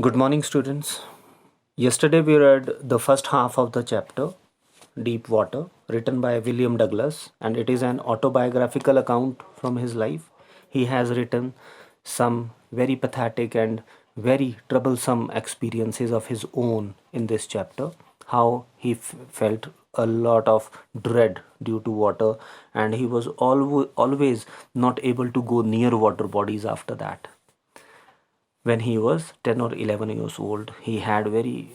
Good morning, students. Yesterday we read the first half of the chapter, Deep Water, written by William Douglas, and it is an autobiographical account from his life. He has written some very pathetic and very troublesome experiences of his own in this chapter, how he felt a lot of dread due to water, and he was always not able to go near water bodies after that. When he was 10 or 11 years old, he had very,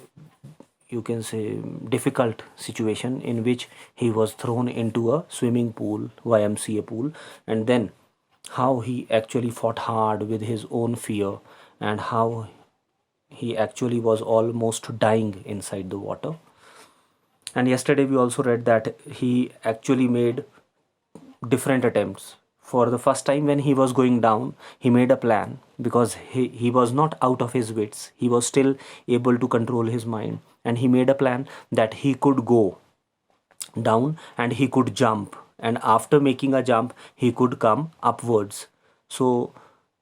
you can say, difficult situation in which he was thrown into a swimming pool, YMCA pool, and then how he actually fought hard with his own fear, and how he actually was almost dying inside the water. And yesterday we also read that he actually made different attempts. For the first time, when he was going down, he made a plan because he was not out of his wits. He was still able to control his mind. And he made a plan that he could go down and he could jump. And after making a jump, he could come upwards. So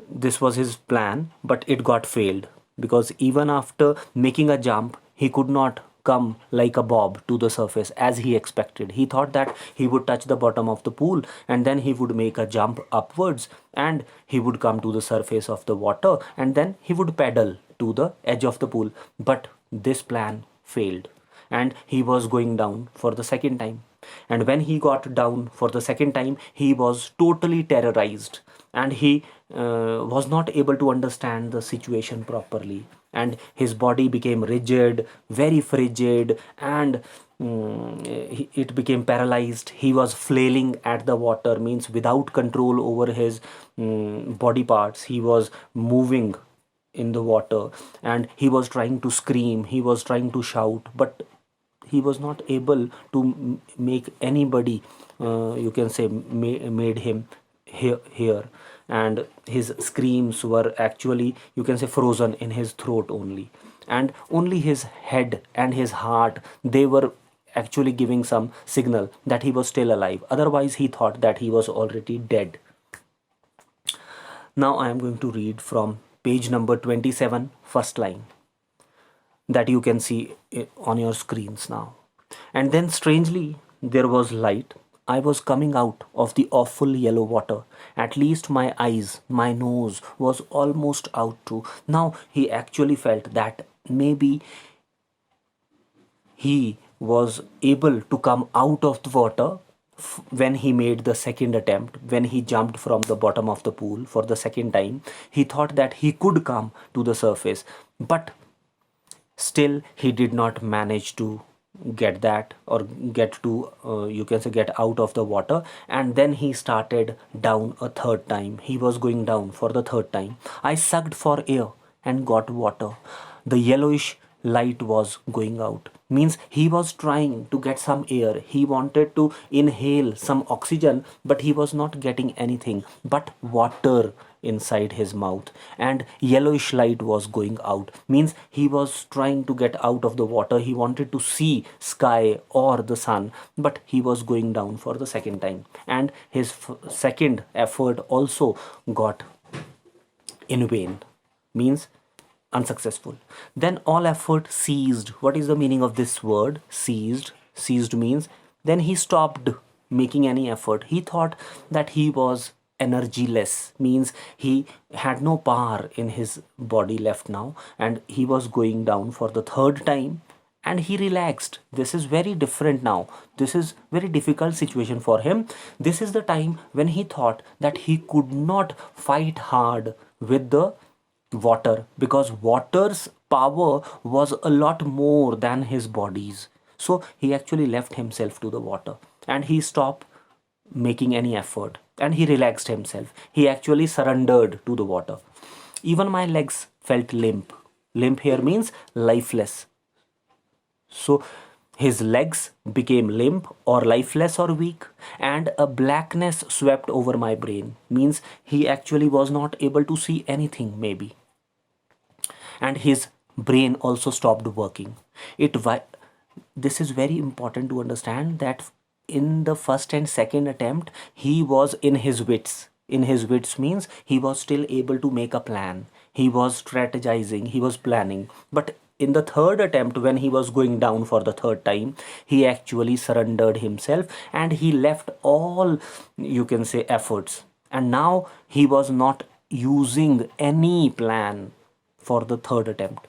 this was his plan, but it got failed because even after making a jump, he could not come like a bob to the surface as he expected. He thought that he would touch the bottom of the pool and then he would make a jump upwards and he would come to the surface of the water and then he would paddle to the edge of the pool. But this plan failed and he was going down for the second time. And when he got down for the second time, he was totally terrorized and he was not able to understand the situation properly. And his body became rigid, very frigid, and it became paralyzed. He was flailing at the water, means without control over his body parts. He was moving in the water and he was trying to scream, he was trying to shout, but he was not able to make anybody, you can say, made him hear, and his screams were actually, you can say, frozen in his throat only, and only his head and his heart, they were actually giving some signal that he was still alive. Otherwise he thought that he was already dead. Now I am going to read from page number 27, first line, that you can see on your screens now. And then strangely, there was light. I was coming out of the awful yellow water. At least my eyes, my nose was almost out too. Now he actually felt that maybe he was able to come out of the water when he made the second attempt, when he jumped from the bottom of the pool for the second time. He thought that he could come to the surface, but still he did not manage to get that, or get to, you can say, get out of the water. And then he started down a third time. He was going down for the third time. I sucked for air and got water. The yellowish light was going out, means he was trying to get some air. He wanted to inhale some oxygen, but he was not getting anything but water inside his mouth, and yellowish light was going out, means he was trying to get out of the water. He wanted to see sky or the sun, but he was going down for the second time, and his second effort also got in vain, means unsuccessful. Then all effort ceased. What is the meaning of this word ceased? Ceased means then he stopped making any effort. He thought that he was energyless, means he had no power in his body left now, and he was going down for the third time and he relaxed. This is very different now. This is very difficult situation for him. This is the time when he thought that he could not fight hard with the water, because water's power was a lot more than his body's. So he actually left himself to the water and he stopped making any effort and he relaxed himself. He actually surrendered to the water. Even my legs felt limp. Limp here means lifeless. So his legs became limp or lifeless or weak, and a blackness swept over my brain. Means he actually was not able to see anything, maybe. And his brain also stopped working. This is very important to understand that in the first and second attempt, he was in his wits. In his wits means he was still able to make a plan. he was strategizing, he was planning. But in the third attempt, when he was going down for the third time, he actually surrendered himself and he left all, you can say, efforts. And now he was not using any plan for the third attempt.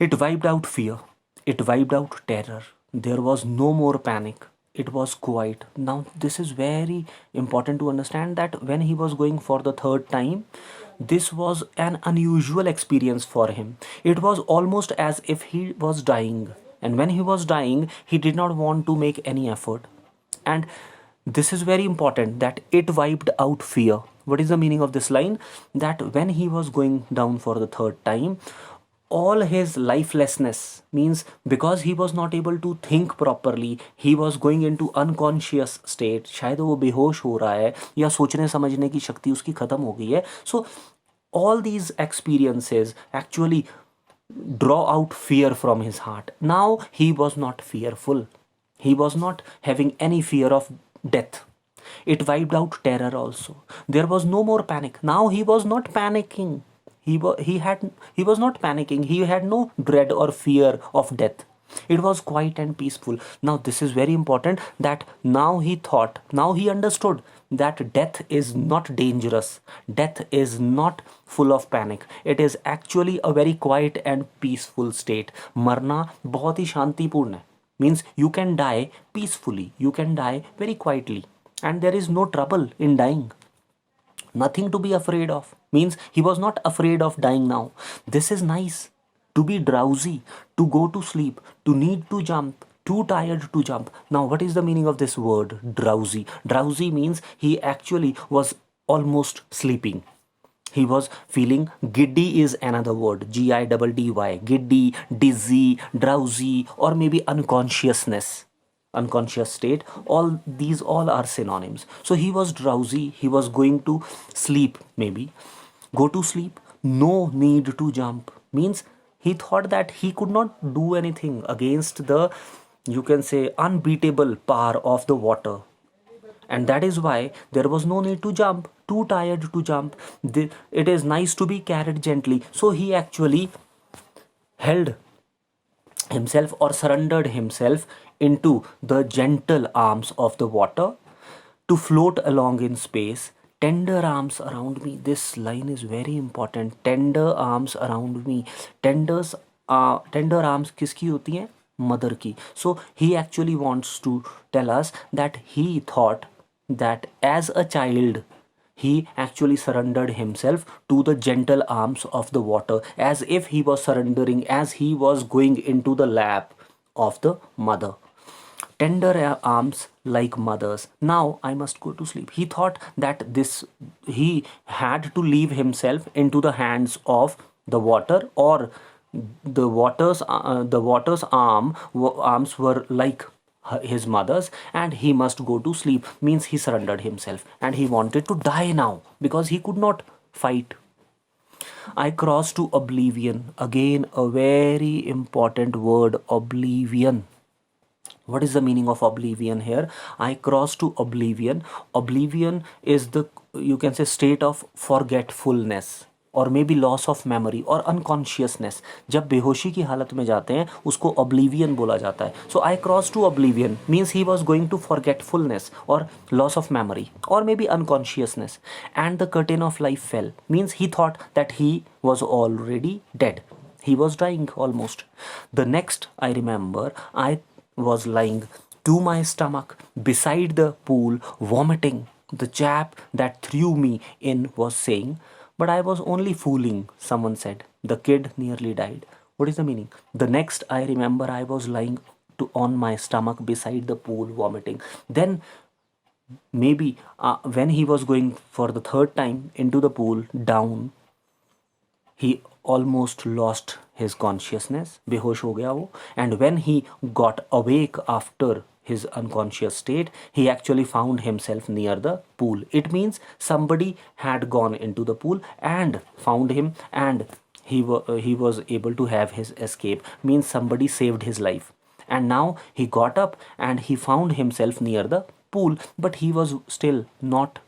It wiped out fear. It wiped out terror. There was no more panic. It was quiet. Now, this is very important to understand that when he was going for the third time, this was an unusual experience for him. It was almost as if he was dying. And when he was dying, he did not want to make any effort. And this is very important that it wiped out fear. What is the meaning of this line? That when he was going down for the third time, all his lifelessness, means because he was not able to think properly, he was going into unconscious state, शायद वो बेहोश हो रहा है या सोचने समझने की शक्ति उसकी खत्म हो गई है. So all these experiences actually draw out fear from his heart. Now he was not fearful. He was not having any fear of death. It wiped out terror also. There was no more panic. Now he was not panicking. He was not panicking. He had no dread or fear of death. It was quiet and peaceful. Now this is very important that now he understood that death is not dangerous. Death is not full of panic. It is actually a very quiet and peaceful state. मरना बहुत ही शांतिपूर्ण है. Means you can die peacefully. You can die very quietly. And there is no trouble in dying. Nothing to be afraid of. Means he was not afraid of dying now. This is nice. To be drowsy, to go to sleep, to need to jump, too tired to jump. Now, what is the meaning of this word drowsy? Drowsy means he actually was almost sleeping. He was feeling giddy is another word. Giddy. Giddy, dizzy, drowsy, or maybe unconsciousness. Unconscious state. These all are synonyms. So he was drowsy. He was going to sleep maybe. Go to sleep. No need to jump. Means he thought that he could not do anything against the, you can say, unbeatable power of the water. And that is why there was no need to jump. Too tired to jump. It is nice to be carried gently. So he actually held himself or surrendered himself into the gentle arms of the water to float along in space. Tender arms around me. This line is very important. Tender arms around me. Tender arms किसकी होती हैं? Mother की. So he actually wants to tell us that he thought that as a child he actually surrendered himself to the gentle arms of the water, as if he was surrendering, as he was going into the lap of the mother. Tender arms like mothers. Now I must go to sleep. He thought that he had to leave himself into the hands of the water, or the water's arms were like his mother's, and he must go to sleep. Means he surrendered himself and he wanted to die now because he could not fight. I crossed to oblivion. Again, a very important word, oblivion. What is the meaning of oblivion here? I crossed to oblivion. Oblivion is the, you can say, state of forgetfulness, और may be loss of memory और unconsciousness. जब बेहोशी की हालत में जाते हैं उसको ऑब्लिवियन बोला जाता है. So I cross to oblivion means he was going to forgetfulness और लॉस ऑफ मेमोरी और maybe unconsciousness. And the curtain of life fell. Means he thought that he was already dead. He was dying almost. The next I remember, I was lying to my stomach beside the pool, vomiting. The chap that threw me in was saying, "But I was only fooling," someone said. The kid nearly died. What is the meaning? The next I remember, I was lying on my stomach beside the pool, vomiting. Then maybe when he was going for the third time into the pool, down, he almost lost his consciousness. बेहोश हो गया वो. And when he got awake after his unconscious state, he actually found himself near the pool. It means somebody had gone into the pool and found him, and he was able to have his escape. Means somebody saved his life. And now he got up and he found himself near the pool, but he was still not,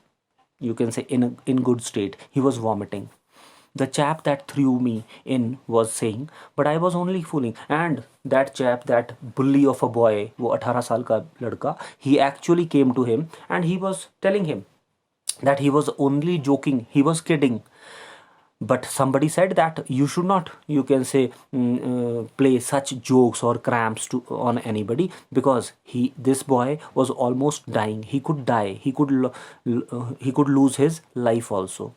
you can say, in good state. He was vomiting. The chap that threw me in was saying, but I was only fooling. And that chap, that bully of a boy, वो 18 साल का लड़का, he actually came to him and he was telling him that he was only joking, he was kidding. But somebody said that you should not, you can say, play such jokes or cramps to on anybody, because this boy was almost dying. He could die, he could lose his life also.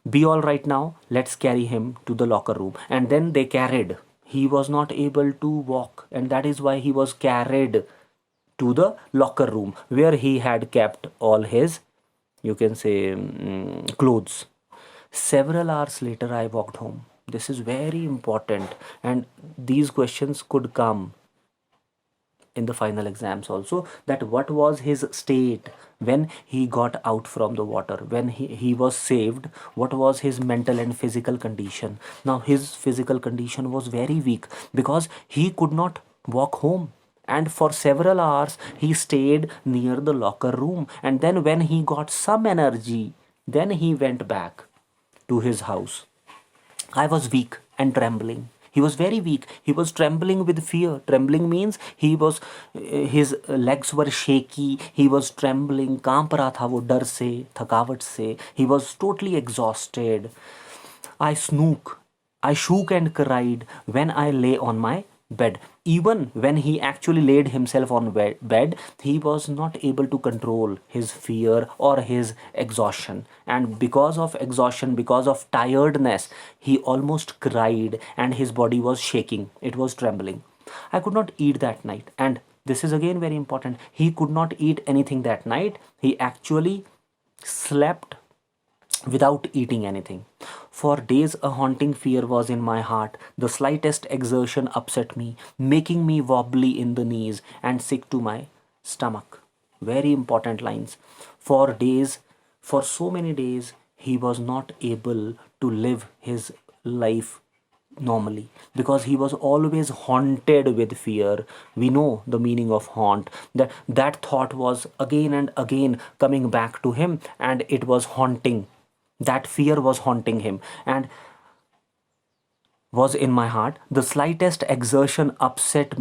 Be all right now, let's carry him to the locker room. And then they carried, he was not able to walk, and that is why he was carried to the locker room where he had kept all his, you can say, clothes. Several hours later, I walked home. This is very important, and these questions could come in the final exams also, that what was his state when he got out from the water, when he was saved, what was his mental and physical condition. Now his physical condition was very weak because he could not walk home, and for several hours he stayed near the locker room, and then when he got some energy, then he went back to his house. I was weak and trembling. He was very weak. He was trembling with fear. Trembling means his legs were shaky. He was trembling. कांप रहा था वो डर से, थकावट से. He was totally exhausted. I shook and cried when I lay on my bed. Even when he actually laid himself on bed, he was not able to control his fear or his exhaustion. And because of exhaustion, because of tiredness, he almost cried and his body was shaking. It was trembling. I could not eat that night. And this is again very important. He could not eat anything that night. He actually slept without eating anything. For days, a haunting fear was in my heart. The slightest exertion upset me, making me wobbly in the knees and sick to my stomach. Very important lines. For days, for so many days, he was not able to live his life normally because he was always haunted with fear. We know the meaning of haunt, that thought was again and again coming back to him, and it was haunting. That fear was haunting him and was in my heart. The slightest exertion upset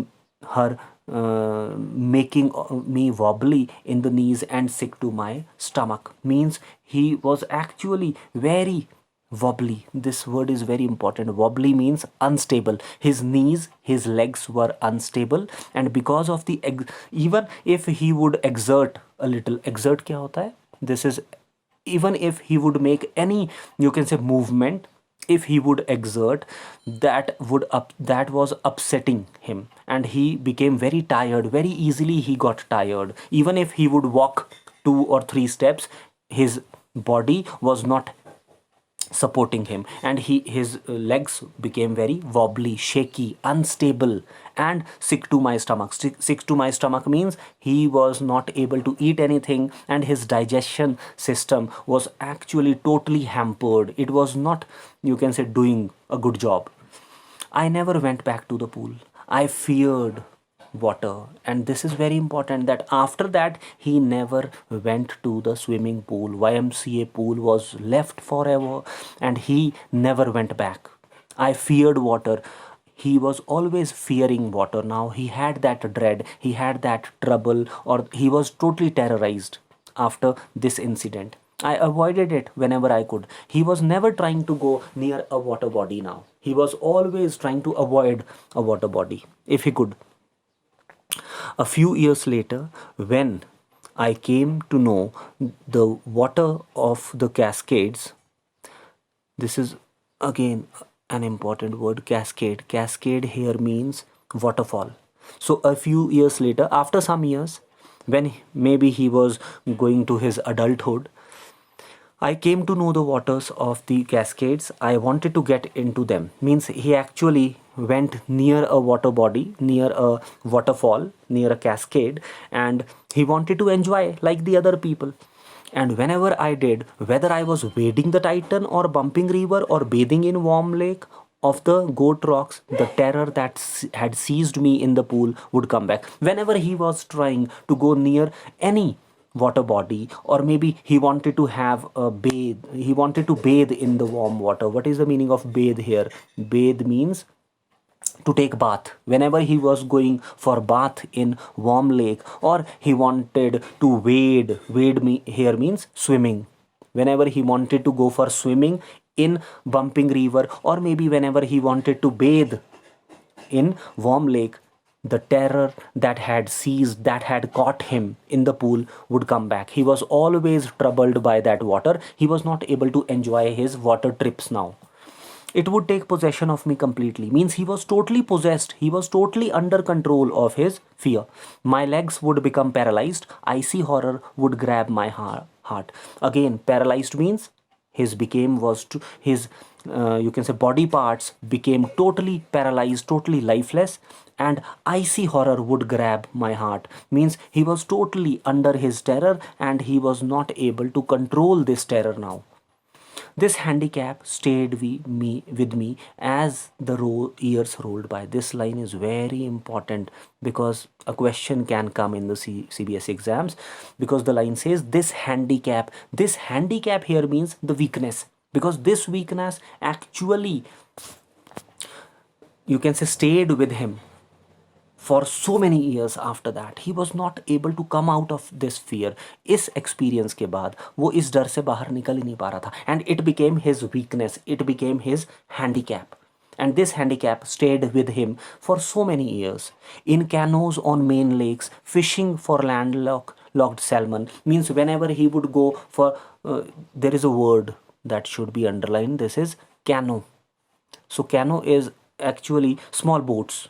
her, making me wobbly in the knees and sick to my stomach. Means he was actually very wobbly. This word is very important. Wobbly means unstable. His knees, his legs were unstable, and because of the even if he would exert a little, exert क्या होता है? This is, even if he would make any, you can say, movement, if he would exert, that was upsetting him, and he became very tired. Very easily he got tired. Even if he would walk 2 or 3 steps, his body was not supporting him, and his legs became very wobbly, shaky, unstable, and sick to my stomach. Sick to my stomach means he was not able to eat anything, and his digestion system was actually totally hampered. It was not, you can say, doing a good job. I never went back to the pool. I feared water, and this is very important, that after that he never went to the swimming pool. YMCA pool was left forever, and he never went back. I feared water. He was always fearing water. Now he had that dread, he had that trouble, or he was totally terrorized after this incident. I avoided it whenever I could. He was never trying to go near a water body now. He was always trying to avoid a water body if he could. A few years later, when I came to know the water of the Cascades, this is again an important word, cascade. Cascade here means waterfall. So a few years later, after some years, when maybe he was going to his adulthood, I came to know the waters of the Cascades. I wanted to get into them. Means he actually went near a water body, near a waterfall, near a cascade, and he wanted to enjoy like the other people. And whenever I did, whether I was wading the Titan or bumping river or bathing in warm lake of the goat rocks, the terror that had seized me in the pool would come back. Whenever he was trying to go near any water body, or maybe he wanted to have a bathe, he wanted to bathe in the warm water. What is the meaning of bathe here? Bathe means to take bath. Whenever he was going for bath in warm lake, or he wanted to wade me here means swimming. Whenever he wanted to go for swimming in bumping river, or maybe whenever he wanted to bathe in warm lake, the terror that had seized, that had caught him in the pool would come back. He was always troubled by that water. He was not able to enjoy his water trips now. It would take possession of me completely. Means he was totally possessed. He was totally under control of his fear. My legs would become paralyzed. Icy horror would grab my heart. Again, paralyzed means his you can say body parts became totally paralyzed, totally lifeless, and icy horror would grab my heart. Means he was totally under his terror, and he was not able to control this terror now. This handicap stayed with me as the years rolled by. This line is very important because a question can come in the CBSE exams, because the line says this handicap. This handicap here means the weakness, because this weakness actually, you can say, stayed with him for so many years. after that he was not able to come out of this fear. इस experience के बाद वो इस डर से बाहर निकल ही नहीं पा रहा था, and it became his weakness, it became his handicap. And this handicap stayed with him for so many years. In canoes on main lakes, fishing for landlocked salmon. Means whenever he would go for, there is a word that should be underlined. This is canoe. So canoe is actually small boats.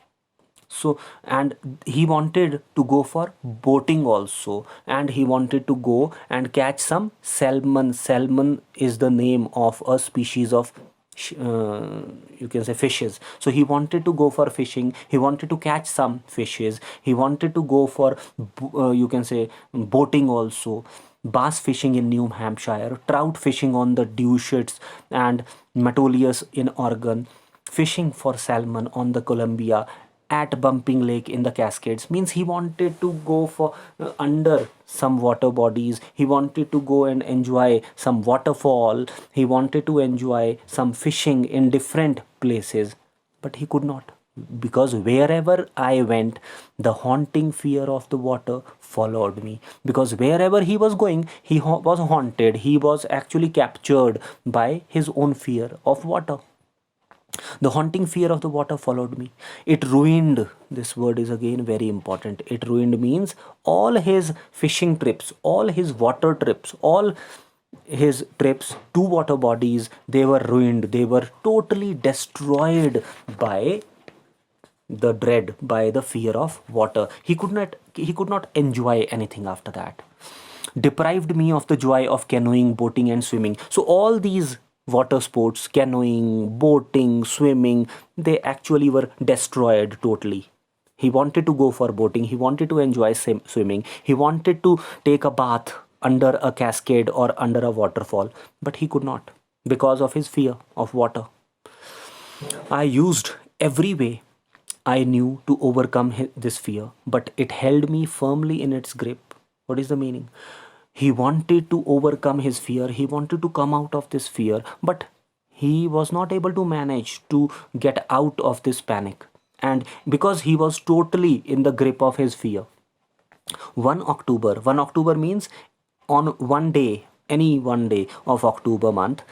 So, and he wanted to go for boating also, and he wanted to go and catch some salmon is the name of a species of you can say fishes. So he wanted to go for fishing, he wanted to catch some fishes, he wanted to go for you can say boating also, bass fishing in New Hampshire, trout fishing on the Deschutes and Metolius in Oregon, fishing for salmon on the Columbia, at Bumping Lake in the Cascades. Means he wanted to go for under some water bodies, he wanted to go and enjoy some waterfall, he wanted to enjoy some fishing in different places, but he could not, because wherever I went, the haunting fear of the water followed me. Because wherever he was going, he was haunted, he was actually captured by his own fear of water. The haunting fear of the water followed me. It ruined, this word is again very important. It ruined means all his fishing trips, all his water trips, all his trips to water bodies, they were ruined. They were totally destroyed by the dread, by the fear of water. He could not enjoy anything after that. Deprived me of the joy of canoeing, boating, and swimming. So all these water sports, canoeing, boating, swimming, they actually were destroyed totally. He wanted to go for boating, he wanted to enjoy swimming, he wanted to take a bath under a cascade or under a waterfall, but he could not because of his fear of water. I used every way I knew to overcome this fear, but it held me firmly in its grip. What is the meaning? He wanted to overcome his fear, he wanted to come out of this fear, but he was not able to manage to get out of this panic. And because he was totally in the grip of his fear, 1 October means on one day, any one day of October month,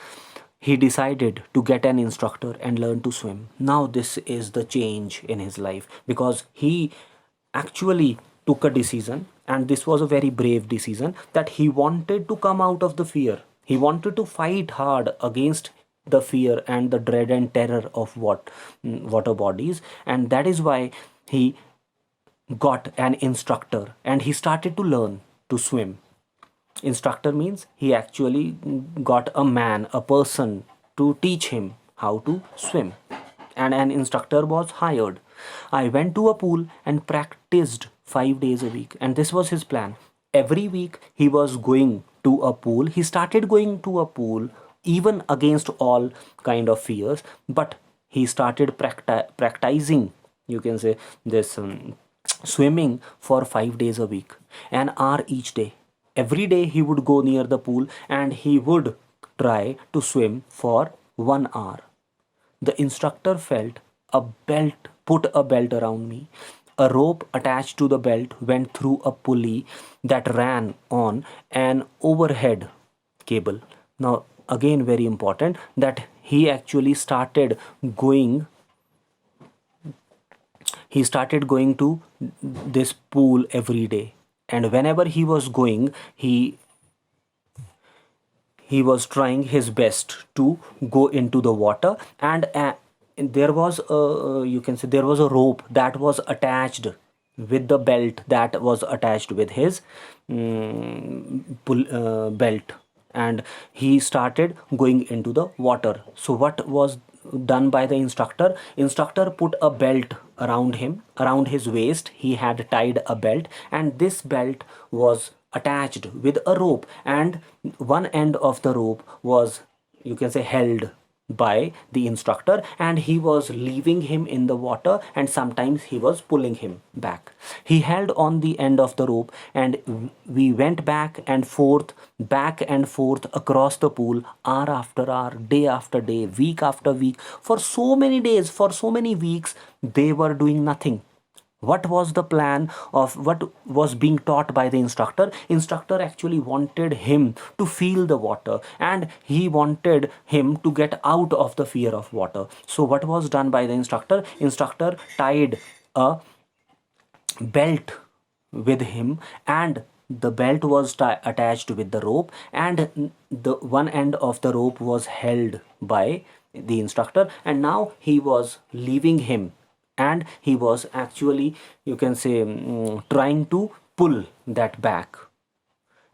he decided to get an instructor and learn to swim. Now this is the change in his life, because he actually took a decision, and this was a very brave decision, that he wanted to come out of the fear. He wanted to fight hard against the fear and the dread and terror of water bodies, and that is why he got an instructor and he started to learn to swim. Instructor means he actually got a person to teach him how to swim, and an instructor was hired. I went to a pool and practiced 5 days a week, and this was his plan. Every week he was going to a pool. He started going to a pool even against all kind of fears, but he started practicing, you can say, this swimming for 5 days a week, an hour each day. Every day he would go near the pool and he would try to swim for 1 hour. The instructor felt a belt, put a belt around me. A rope attached to the belt went through a pulley that ran on an overhead cable. Now, again, very important that he actually going started going to this pool every day, and whenever he was going, he was trying his best to go into the water. And there was a, you can say, there was a rope that was attached with the belt that was attached with his belt, and he started going into the water. So what was done by the instructor put a belt around him, around his waist. He had tied a belt, and this belt was attached with a rope, and one end of the rope was, you can say, held by the instructor, and he was leaving him in the water, and sometimes he was pulling him back. He held on the end of the rope, and we went back and forth across the pool, hour after hour, day after day, week after week. For so many days, for so many weeks, they were doing nothing. What was the plan of what was being taught by the instructor actually wanted him to feel the water, and he wanted him to get out of the fear of water. So what was done by the instructor tied a belt with him, and the belt was attached with the rope, and the one end of the rope was held by the instructor, and now he was leaving him, and he was actually, you can say, trying to pull that back,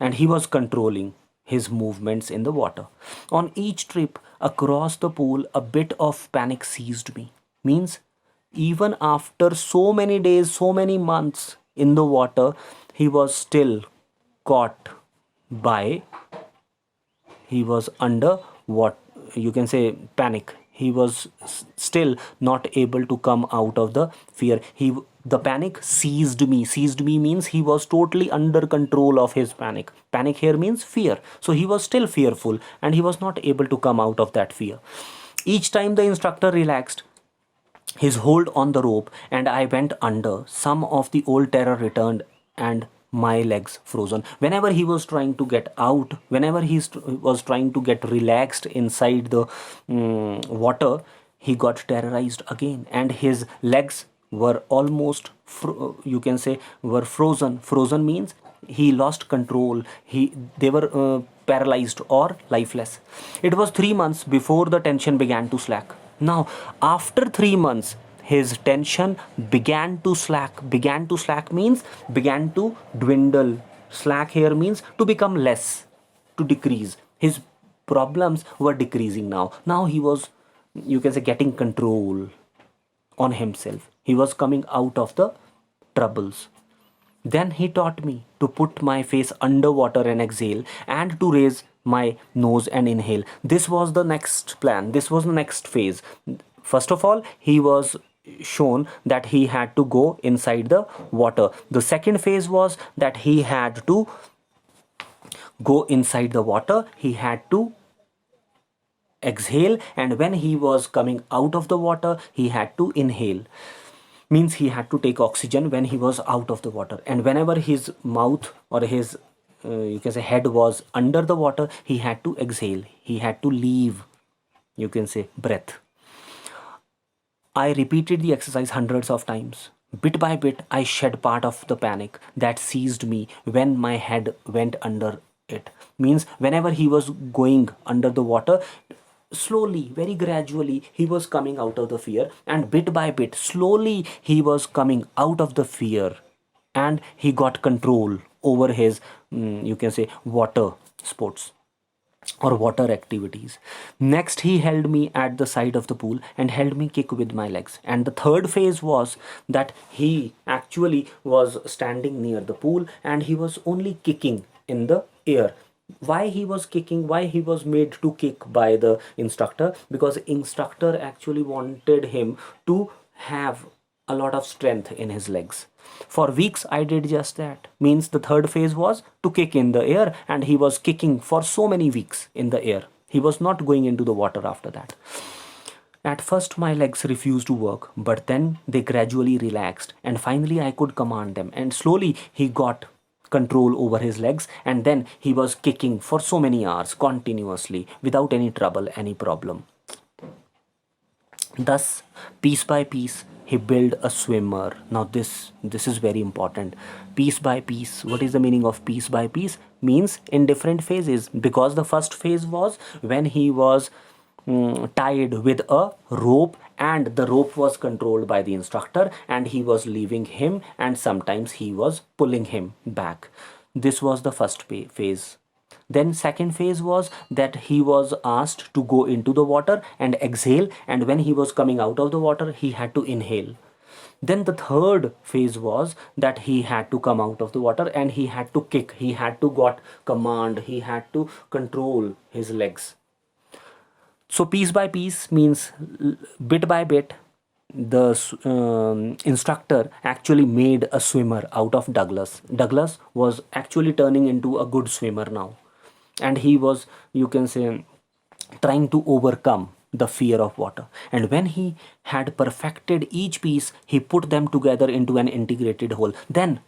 and he was controlling his movements in the water. On each trip across the pool, a bit of panic seized me. Means, even after so many days, so many months in the water, he was still caught by, he was under what you can say panic. He was still not able to come out of the fear. The panic seized me means he was totally under control of his panic here means fear. So he was still fearful, and he was not able to come out of that fear. Each time the instructor relaxed his hold on the rope and I went under, some of the old terror returned, and my legs frozen. Whenever he was trying to get out, whenever was trying to get relaxed inside the water, he got terrorized again, and his legs were almost you can say were frozen means he lost control. They were paralyzed or lifeless. It was 3 months before the tension began to slack. Now, after 3 months, his tension began to slack means began to dwindle. Slack here means to become less, to decrease. His problems were decreasing now. Now he was, you can say, getting control on himself. He was coming out of the troubles. Then he taught me to put my face underwater and exhale, and to raise my nose and inhale. This was the next plan. This was the next phase. First of all, he was shown that he had to go inside the water. The second phase was that he had to go inside the water. He had to exhale, and when he was coming out of the water, he had to inhale. Means he had to take oxygen when he was out of the water, and whenever his mouth or his you can say head was under the water, he had to exhale. He had to leave, you can say, breath. I repeated the exercise hundreds of times. Bit by bit, I shed part of the panic that seized me when my head went under it. Means whenever he was going under the water, slowly, very gradually, he was coming out of the fear, and bit by bit, slowly, he was coming out of the fear, and he got control over his, you can say, water sports or water activities. Next, he held me at the side of the pool and held me kick with my legs. And the third phase was that he actually was standing near the pool and he was only kicking in the air. Why he was kicking, why he was made to kick by the instructor? Because instructor actually wanted him to have a lot of strength in his legs. For weeks, I did just that. Means the third phase was to kick in the air, and he was kicking for so many weeks in the air. He was not going into the water after that. At first, my legs refused to work, but then they gradually relaxed, and finally, I could command them. And slowly, he got control over his legs, and then he was kicking for so many hours continuously without any trouble, any problem. Thus, piece by piece, he built a swimmer. Now, this is very important. Piece by piece. What is the meaning of piece by piece? Means in different phases. Because the first phase was when he was tied with a rope, and the rope was controlled by the instructor, and he was leaving him, and sometimes he was pulling him back. This was the first phase. Then second phase was that he was asked to go into the water and exhale, and when he was coming out of the water, he had to inhale. Then the third phase was that he had to come out of the water and he had to kick, he had to got command, he had to control his legs. So piece by piece means bit by bit, the instructor actually made a swimmer out of Douglas. Douglas was actually turning into a good swimmer now, and he was, you can say, trying to overcome the fear of water. And when he had perfected each piece, he put them together into an integrated whole. Then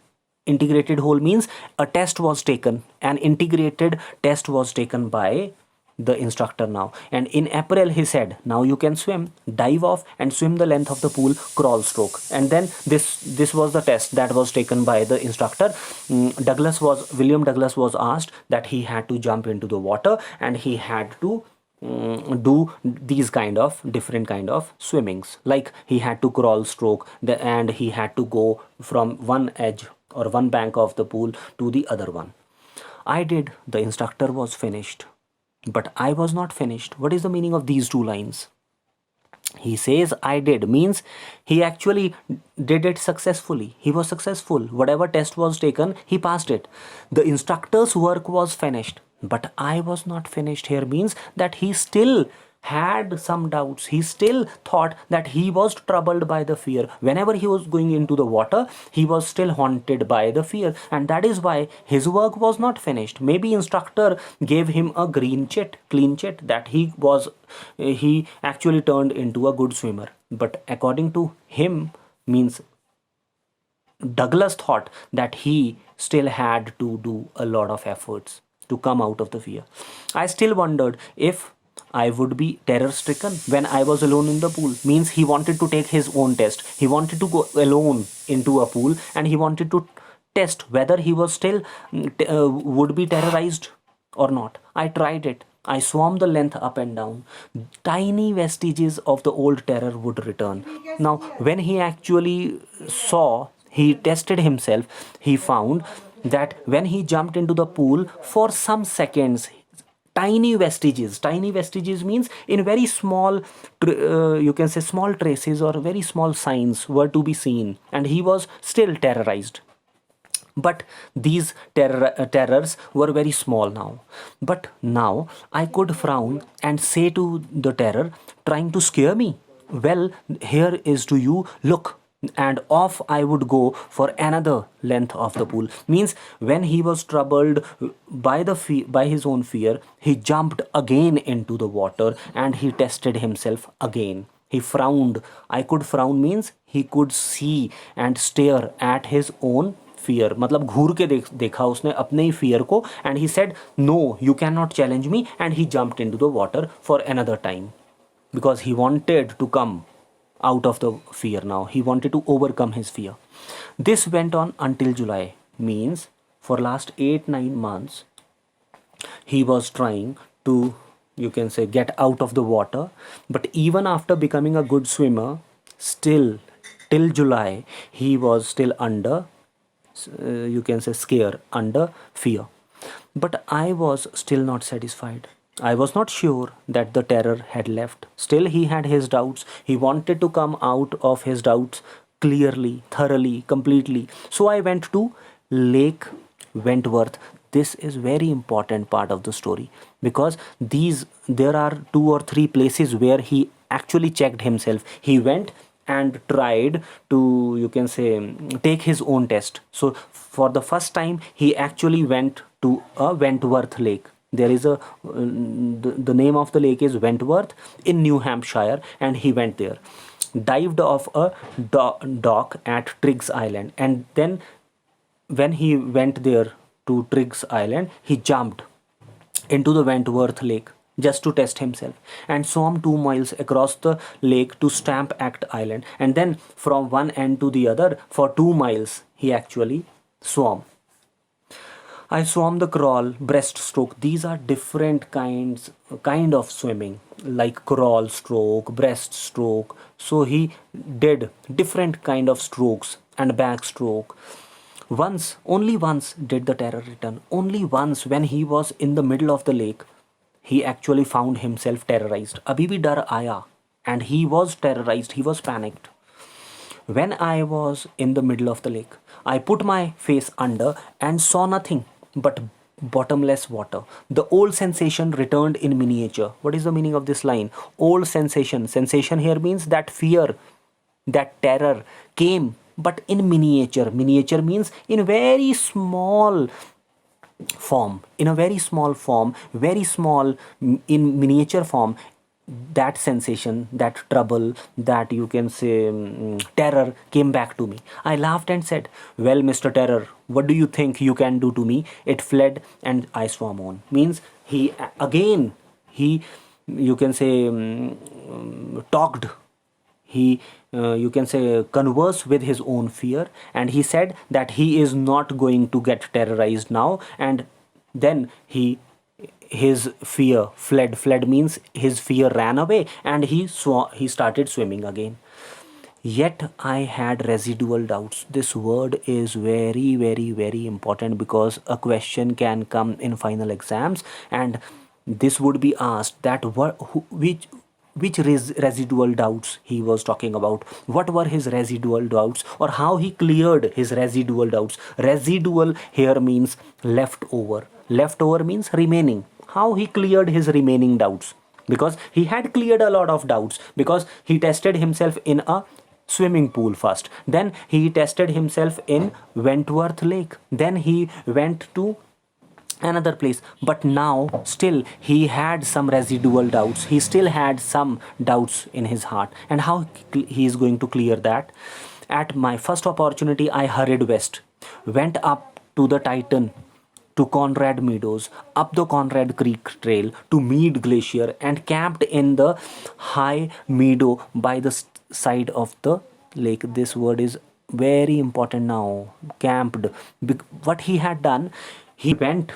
integrated whole means a test was taken, an integrated test was taken by the instructor now, and in April he said, now you can swim, dive off and swim the length of the pool, crawl stroke. And then this was the test that was taken by the instructor. William Douglas was asked that he had to jump into the water, and he had to do these kind of different kind of swimmings, like he had to crawl stroke, and he had to go from one edge or one bank of the pool to the other one. I did. The instructor was finished, but I was not finished. What is the meaning of these two lines? He says I did means he actually did it successfully. He was successful. Whatever test was taken, he passed it. The instructor's work was finished, but I was not finished. Here means that he still had some doubts. He still thought that he was troubled by the fear. Whenever he was going into the water, he was still haunted by the fear, and that is why his work was not finished. Maybe instructor gave him a clean chit that he actually turned into a good swimmer. But according to him, means Douglas thought that he still had to do a lot of efforts to come out of the fear. I still wondered if I would be terror stricken when I was alone in the pool. Means he wanted to take his own test. He wanted to go alone into a pool, and he wanted to test whether he was still would be terrorized or not. I tried it. I swam the length up and down. Tiny vestiges of the old terror would return. Now, when he actually he tested himself, he found that when he jumped into the pool for some seconds, tiny vestiges means in very small, you can say small traces or very small signs were to be seen, and he was still terrorized. But these terrors were very small now. But now I could frown and say to the terror trying to scare me, well, here is to you, look. And off I would go for another length of the pool. Means when he was troubled by his own fear, he jumped again into the water, and he tested himself again. He frowned. I could frown means he could see and stare at his own fear. मतलब घूर के देखा उसने अपने ही fear को, and he said, no, you cannot challenge me, and he jumped into the water for another time because he wanted to come out of the fear now. He wanted to overcome his fear. This went on until July. Means for last 8-9 months, he was trying to, you can say, get out of the water. But even after becoming a good swimmer, still till July, he was still under, you can say, scare, under fear. But I was still not satisfied. I was not sure that the terror had left. Still, he had his doubts. He wanted to come out of his doubts clearly, thoroughly, completely. So I went to Lake Wentworth. This is very important part of the story, because there are 2 or 3 places where he actually checked himself. He went and tried to, you can say, take his own test. So for the first time, he actually went to a Wentworth Lake. There is a the name of the lake is Wentworth in New Hampshire, and he went there, dived off a dock at Triggs Island, and then when he went there to Triggs Island, he jumped into the Wentworth Lake just to test himself, and swam 2 miles across the lake to Stamp Act Island, and then from one end to the other for 2 miles he actually swam. I swam the crawl, breaststroke. These are different kind of swimming, like crawl stroke, breaststroke. So he did different kind of strokes and backstroke. Once, only once did the terror return. Only once, when he was in the middle of the lake, he actually found himself terrorized. अभी भी डर आया, and he was terrorized. He was panicked. When I was in the middle of the lake, I put my face under and saw nothing but bottomless water. The old sensation returned in miniature. What is the meaning of this line? Old sensation. Sensation here means that fear, that terror came, but in miniature. Miniature means in very small form, in a very small form, very small, in miniature form. That sensation, that trouble, that, you can say, terror came back to me. I laughed and said, "Well, Mr. Terror, what do you think you can do to me?" It fled and I swam on. Means he again, he, you can say, talked, he, you can say, converse with his own fear, and he said that he is not going to get terrorized now. And then his fear fled means his fear ran away, and he started swimming again. Yet I had residual doubts. This word is very, very, very important, because a question can come in final exams, and this would be asked that which residual doubts he was talking about. What were his residual doubts, or how he cleared his residual doubts? Residual here means leftover. Leftover means remaining. How he cleared his remaining doubts? Because he had cleared a lot of doubts, because he tested himself in a swimming pool first, then he tested himself in Wentworth Lake, then he went to another place, but now still he had some residual doubts. He still had some doubts in his heart, and how he is going to clear that? At my first opportunity, I hurried west, went up to the Titan, to Conrad Meadows, up the Conrad Creek Trail to Mead Glacier, and camped in the high meadow by the side of the lake. This word is very important now. Camped. What he had done, he went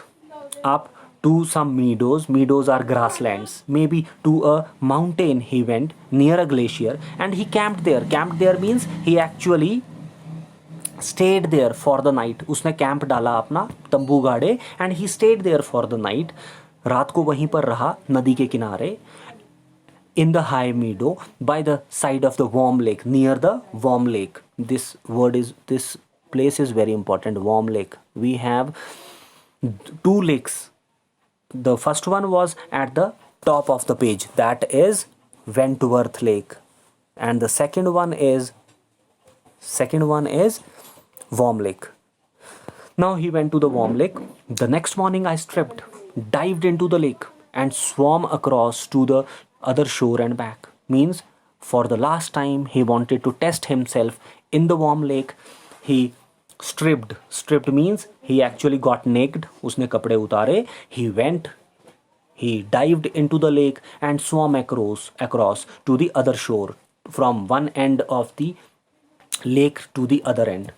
up to some meadows. Meadows are grasslands. Maybe to a mountain he went near a glacier, and he camped there. Camped there means he actually stayed there for the night. उसने camp डाला अपना, तंबू गाड़े, and he stayed there for the night. रात को वहीं पर रहा नदी के किनारे, in the high meadow by the side of the warm lake, near the warm lake. This place is very important. Warm lake. We have two lakes. The first one was at the top of the page, that is Wentworth Lake, and the second one is Warm Lake. Now he went to the Warm Lake. The next morning I stripped, dived into the lake, and swam across to the other shore and back. Means for the last time he wanted to test himself in the Warm Lake. He stripped. Stripped means he actually got naked. उसने कपड़े उतारे. He dived into the lake and swam across to the other shore, from one end of the lake to the other end,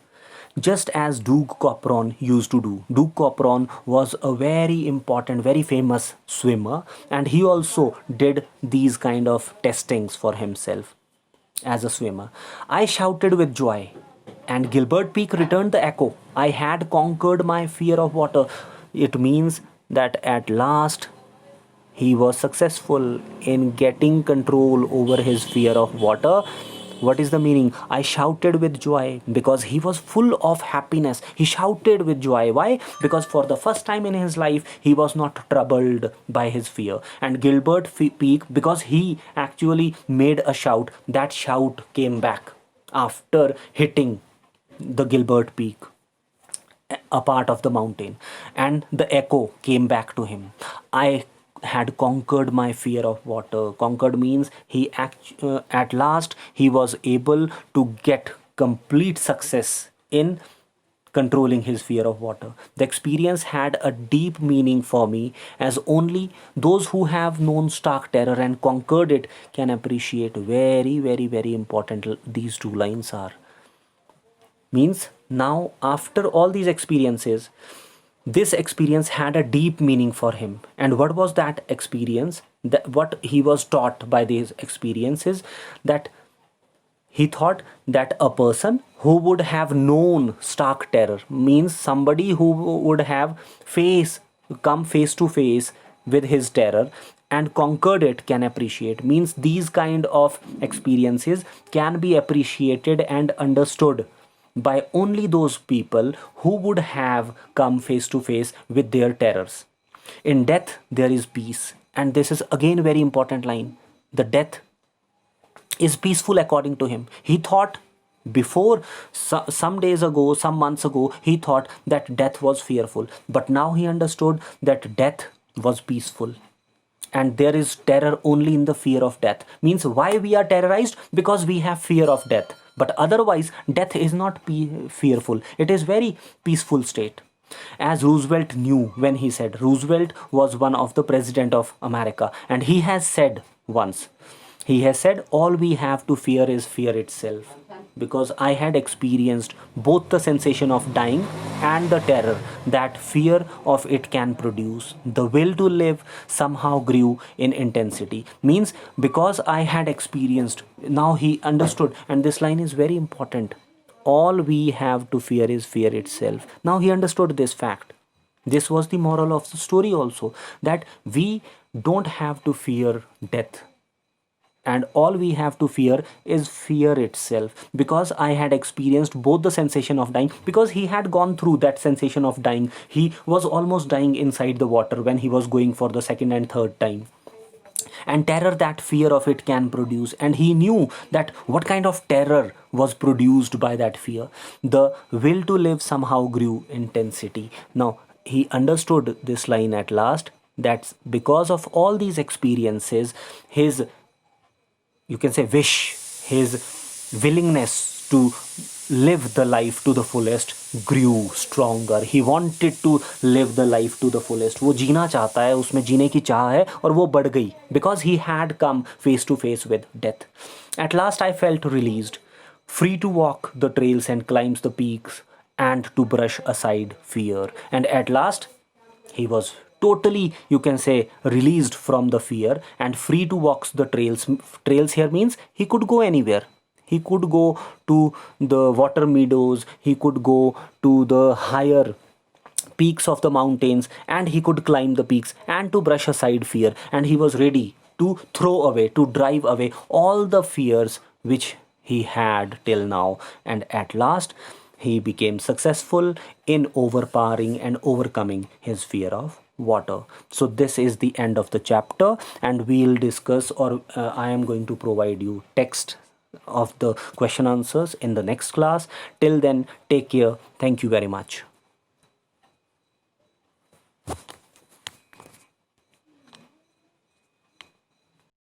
just as Doug Copron used to do. Doug Copron was a very important, very famous swimmer, and he also did these kind of testings for himself as a swimmer. I shouted with joy, and Gilbert Peak returned the echo. I had conquered my fear of water. It means that at last he was successful in getting control over his fear of water. What is the meaning? I shouted with joy because he was full of happiness. He shouted with joy. Why? Because for the first time in his life, he was not troubled by his fear. And Gilbert Peak, because he actually made a shout, that shout came back after hitting the Gilbert Peak, a part of the mountain, and the echo came back to him. I had conquered my fear of water. Conquered means at last he was able to get complete success in controlling his fear of water. The experience had a deep meaning for me, as only those who have known stark terror and conquered it can appreciate. Very, very, very important these two lines are. Means now, after all these experiences, this experience had a deep meaning for him. And what was that experience? That what he was taught by these experiences, that he thought that a person who would have known stark terror, means somebody who would have come face to face with his terror and conquered it, can appreciate. Means these kind of experiences can be appreciated and understood by only those people who would have come face to face with their terrors. In death there is peace, and this is again very important line. The death is peaceful according to him. He thought before, some days ago, some months ago, he thought that death was fearful, but now he understood that death was peaceful. And there is terror only in the fear of death. Means why we are terrorized? Because we have fear of death. But otherwise death is not fearful, it is very peaceful state. As Roosevelt knew, when he said, Roosevelt was one of the president of America, and he has said once, he has said, all we have to fear is fear itself. Because I had experienced both the sensation of dying and the terror that fear of it can produce. The will to live somehow grew in intensity. Means because I had experienced, now he understood, and this line is very important. All we have to fear is fear itself. Now he understood this fact. This was the moral of the story also, that we don't have to fear death, and all we have to fear is fear itself. Because I had experienced both the sensation of dying, because he had gone through that sensation of dying. He was almost dying inside the water when he was going for the second and third time, and terror that fear of it can produce, and he knew that what kind of terror was produced by that fear. The will to live somehow grew intensity. Now he understood this line at last, that because of all these experiences, his, you can say, wish, his willingness to live the life to the fullest grew stronger. He wanted to live the life to the fullest. वो जीना चाहता है, उसमें जीने की चाह है, और वो बढ़ गई because he had come face to face with death. At last I felt released, free to walk the trails and climb the peaks, and to brush aside fear. And at last he was totally, you can say, released from the fear and free to walk the trails. Trails here means he could go anywhere. He could go to the water meadows, he could go to the higher peaks of the mountains, and he could climb the peaks and to brush aside fear. And he was ready to throw away, to drive away all the fears which he had till now. And at last he became successful in overpowering and overcoming his fear of water. So this is the end of the chapter, and we'll discuss, or I am going to provide you text of the question answers in the next class. Till then, take care. Thank you very much.